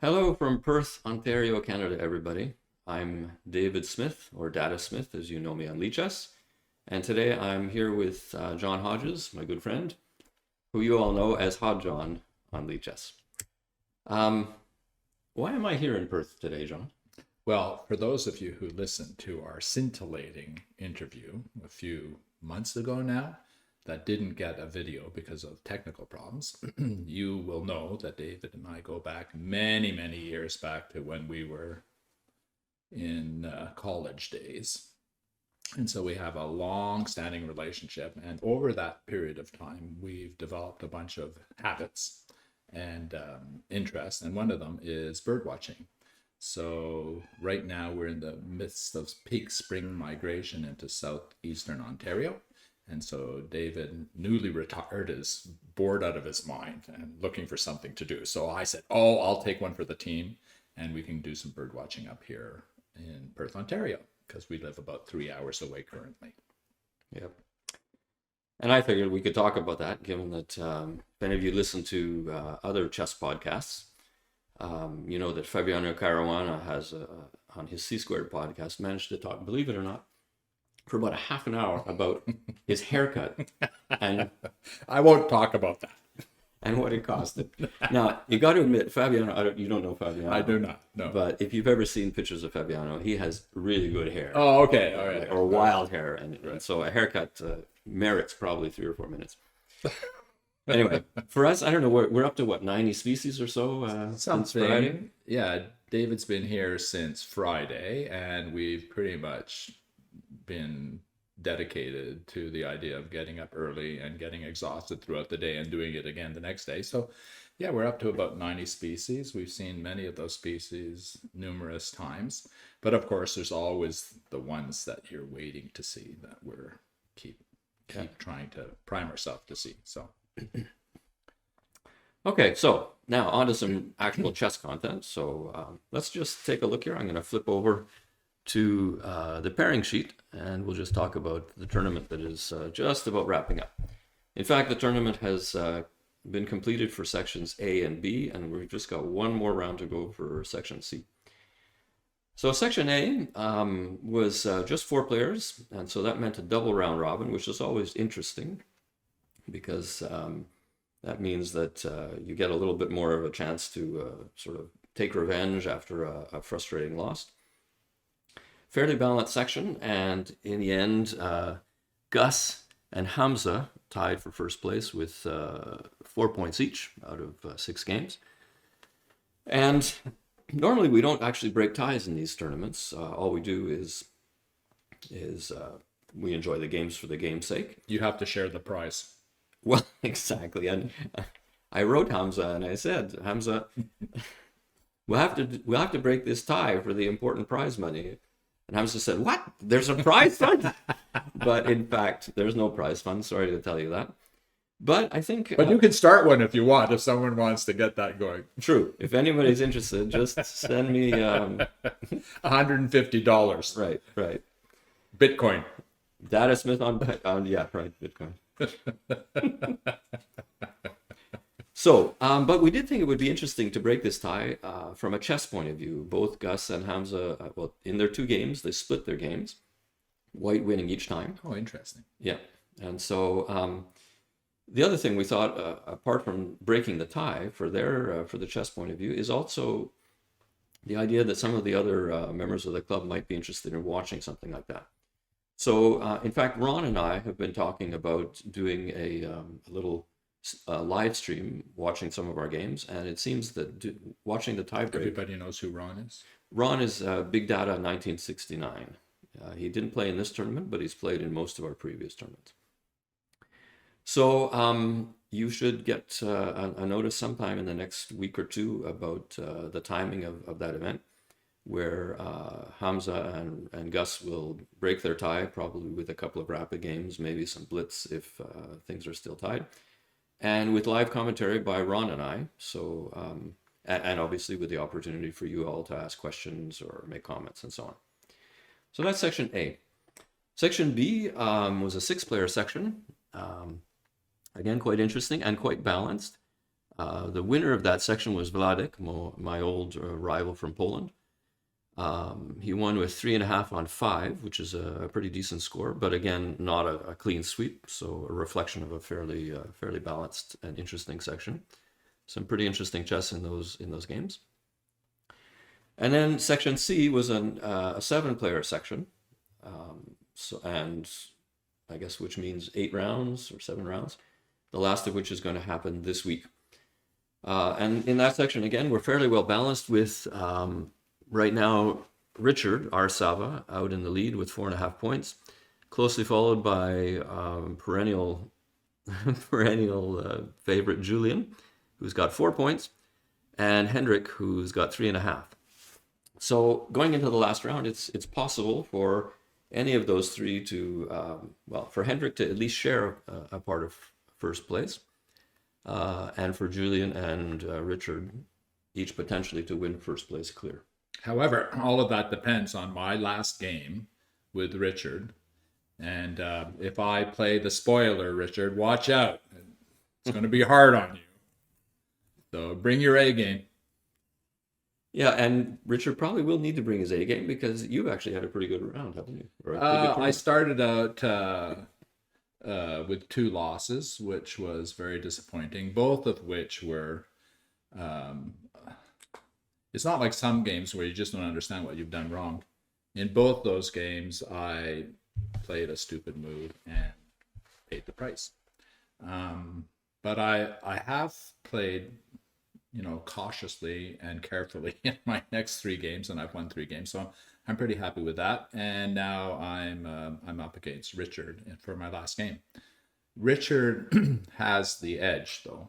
Hello from Perth, Ontario, Canada, everybody. I'm David Smith, or Data Smith, as you know me on Leechess. And today I'm here with John Hodges, my good friend, who you all know as Hod John on Leechess. Why am I here in Perth today, John? Well, for those of you who listened to our scintillating interview a few months ago now, that didn't get a video because of technical problems, you will know that David and I go back many, many years back to when we were in college days. And so we have a long-standing relationship. And over that period of time, we've developed a bunch of habits and interests. And one of them is bird watching. So right now we're in the midst of peak spring migration into southeastern Ontario. And so David, newly retired, is bored out of his mind and looking for something to do. So I said, I'll take one for the team and we can do some bird watching up here in Perth, Ontario, because we live about 3 hours away currently. Yep. And I figured we could talk about that, given that if any of you listen to other chess podcasts, you know that Fabiano Caruana has, on his C-Squared podcast, managed to talk, believe it or not, for about a half an hour about his haircut. And I won't talk about that. And what it costed. Now, you got to admit, Fabiano, you don't know Fabiano. I do not, no. But if you've ever seen pictures of Fabiano, he has really good hair. Oh, okay, all right. Or wild hair. And so a haircut merits probably 3 or 4 minutes. Anyway, for us, I don't know, we're up to what, 90 species or so since Friday? Yeah, David's been here since Friday, and we've pretty much been dedicated to the idea of getting up early and getting exhausted throughout the day and doing it again the next day. So yeah, we're up to about 90 species. We've seen many of those species numerous times, but of course there's always the ones that you're waiting to see that we're keep trying to prime ourselves to see. So okay, so now on to some actual chess content. So let's just take a look here. I'm going to flip over to the pairing sheet, and we'll just talk about the tournament that is just about wrapping up. In fact, the tournament has been completed for sections A and B, and we've just got one more round to go for section C. So section A was just 4 players, and so that meant a double round robin, which is always interesting because that means that you get a little bit more of a chance to sort of take revenge after a frustrating loss. Fairly balanced section, and in the end, Gus and Hamza tied for first place with 4 points each out of 6 games. And normally we don't actually break ties in these tournaments. All we do is we enjoy the games for the game's sake. you have to share the prize. Well, exactly. And I wrote Hamza and I said, Hamza, we'll have to break this tie for the important prize money. And Hamza said, what? There's a prize fund? But in fact, there's no prize fund. Sorry to tell you that. But I think... But you can start one if you want, if someone wants to get that going. True. If anybody's interested, just send me... $150. Right. Bitcoin. Data Smith yeah, right, Bitcoin. So, but we did think it would be interesting to break this tie from a chess point of view. Both Gus and Hamza, well, in their 2 games, they split their games, white winning each time. Oh, interesting. Yeah. And so the other thing we thought, apart from breaking the tie for the chess point of view, is also the idea that some of the other members of the club might be interested in watching something like that. So, in fact, Ron and I have been talking about doing a little live stream watching some of our games, and it seems that watching the tiebreak... Everybody knows who Ron is? Ron is Big Data 1969. He didn't play in this tournament, but he's played in most of our previous tournaments. So you should get a notice sometime in the next week or 2 about the timing of that event, where Hamza and Gus will break their tie, probably with a couple of rapid games, maybe some blitz if things are still tied, and with live commentary by Ron and I. So, and obviously with the opportunity for you all to ask questions or make comments and so on. So that's section A. Section B was a 6-player section. Again, quite interesting and quite balanced. The winner of that section was Vladek, my old rival from Poland. He won with 3.5 on 5, which is a pretty decent score, but again, not a clean sweep, so a reflection of a fairly balanced and interesting section. Some pretty interesting chess in those games. And then section C was a 7-player section, and I guess which means 8 rounds or 7 rounds. The last of which is going to happen this week. And in that section, again, we're fairly well balanced with, right now, Richard Arsava out in the lead with 4.5 points, closely followed by perennial favorite Julian, who's got 4 points, and Hendrik, who's got 3.5. So going into the last round, it's possible for any of those three to, for Hendrik to at least share a part of first place, and for Julian and Richard each potentially to win first place clear. However, all of that depends on my last game with Richard. And if I play the spoiler, Richard, watch out. It's going to be hard on you. So bring your A game. Yeah, and Richard probably will need to bring his A game because you've actually had a pretty good round, haven't you? Or a pretty good I started out with 2 losses, which was very disappointing, both of which were... it's not like some games where you just don't understand what you've done wrong. In both those games, I played a stupid move and paid the price. But I have played, cautiously and carefully in my next 3 games, and I've won 3 games, so I'm pretty happy with that. And now I'm up against Richard for my last game. Richard has the edge though,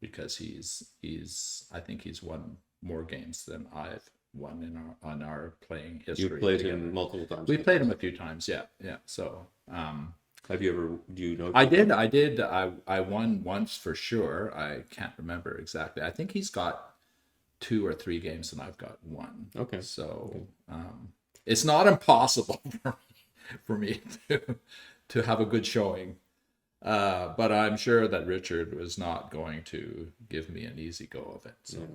because I think he's won more games than I've won on our playing history. You've played him multiple times. We played him a few times, yeah. So, have you ever? Do you know? I did. I won once for sure. I can't remember exactly. I think he's got 2 or 3 games, and I've got 1. Okay. So, it's not impossible for me to have a good showing. But I'm sure that Richard was not going to give me an easy go of it. So. Yeah.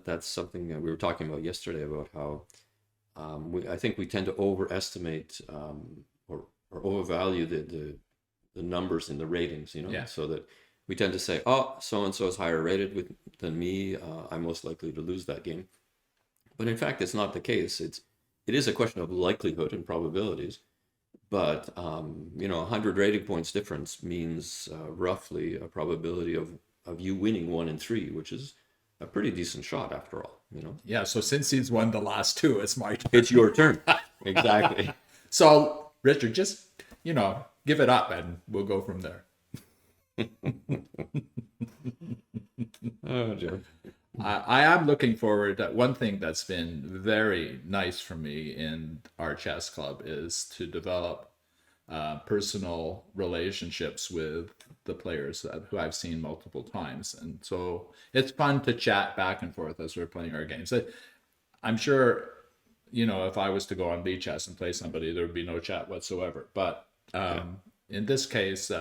That's something that we were talking about yesterday about how I think we tend to overestimate or overvalue the numbers in the ratings, Yeah. so that we tend to say, oh, so-and-so is higher rated than me, I'm most likely to lose that game. But in fact, it's not the case. It is a question of likelihood and probabilities. But 100 rating points difference means roughly a probability of you winning 1 in 3, which is a pretty decent shot after all. Yeah. So since he's won the last 2, it's my turn. It's your turn. Exactly. So Richard, just give it up, and we'll go from there. Oh, Joe. I am looking forward. One thing that's been very nice for me in our chess club is to develop personal relationships with the players who I've seen multiple times. And so it's fun to chat back and forth as we're playing our games. I'm sure, if I was to go on chess and play somebody, there would be no chat whatsoever. But in this case,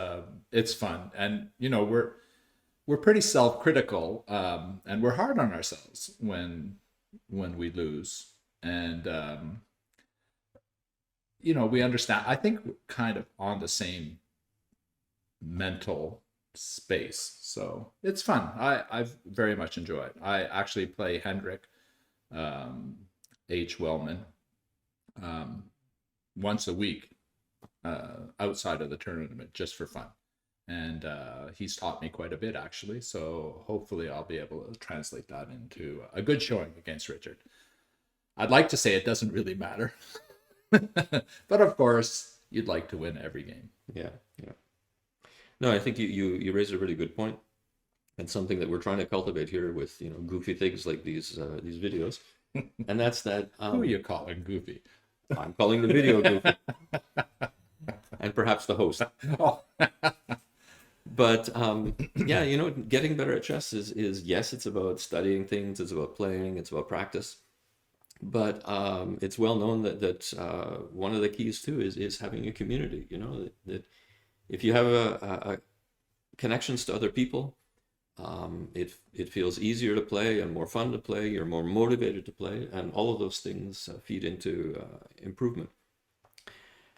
it's fun. And, we're pretty self-critical, and we're hard on ourselves when we lose. And, we understand. I think we're kind of on the same mental space. So it's fun. I've very much enjoyed. I actually play Hendrik H. Wellman once a week outside of the tournament just for fun. And he's taught me quite a bit, actually. So hopefully I'll be able to translate that into a good showing against Richard. I'd like to say it doesn't really matter. But of course, you'd like to win every game. Yeah. No, I think you raised a really good point, and something that we're trying to cultivate here with goofy things like these videos, and that's that. Who are you calling goofy? I'm calling the video goofy, and perhaps the host. Oh. But getting better at chess is yes, it's about studying things, it's about playing, it's about practice. But it's well known that one of the keys too is having a community. That if you have connections to other people. It feels easier to play and more fun to play. You're more motivated to play, and all of those things feed into improvement.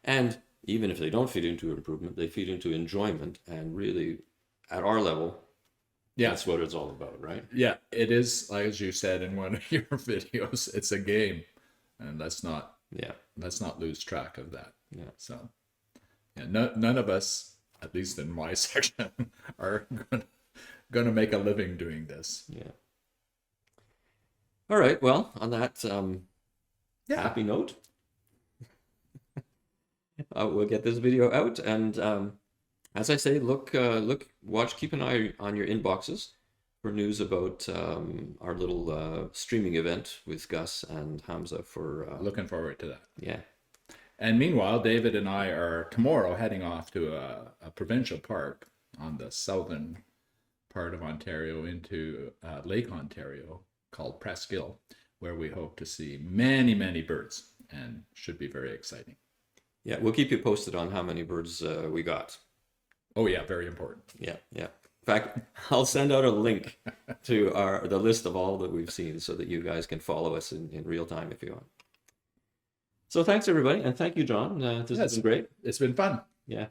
And even if they don't feed into improvement, they feed into enjoyment. And really, at our level, Yeah. that's what it's all about, right? Yeah, it is, like as you said in one of your videos, it's a game, and let's not lose track of that. Yeah. So, yeah, none of us, at least in my section, are going to make a living doing this. Yeah. All right. Well, on that Yeah. happy note, we'll get this video out, and as I say, watch, keep an eye on your inboxes for news about our little streaming event with Gus and Hamza for Looking forward to that. yeah. And meanwhile, David and I are tomorrow heading off to a provincial park on the southern part of Ontario into Lake Ontario called Presqu'Île, where we hope to see many, many birds, and should be very exciting. Yeah, we'll keep you posted on how many birds we got. Oh yeah, very important. Yeah, yeah. In fact, I'll send out a link to the list of all that we've seen so that you guys can follow us in real time if you want. So thanks everybody, and thank you, John. This has been great. It's been fun. Yeah.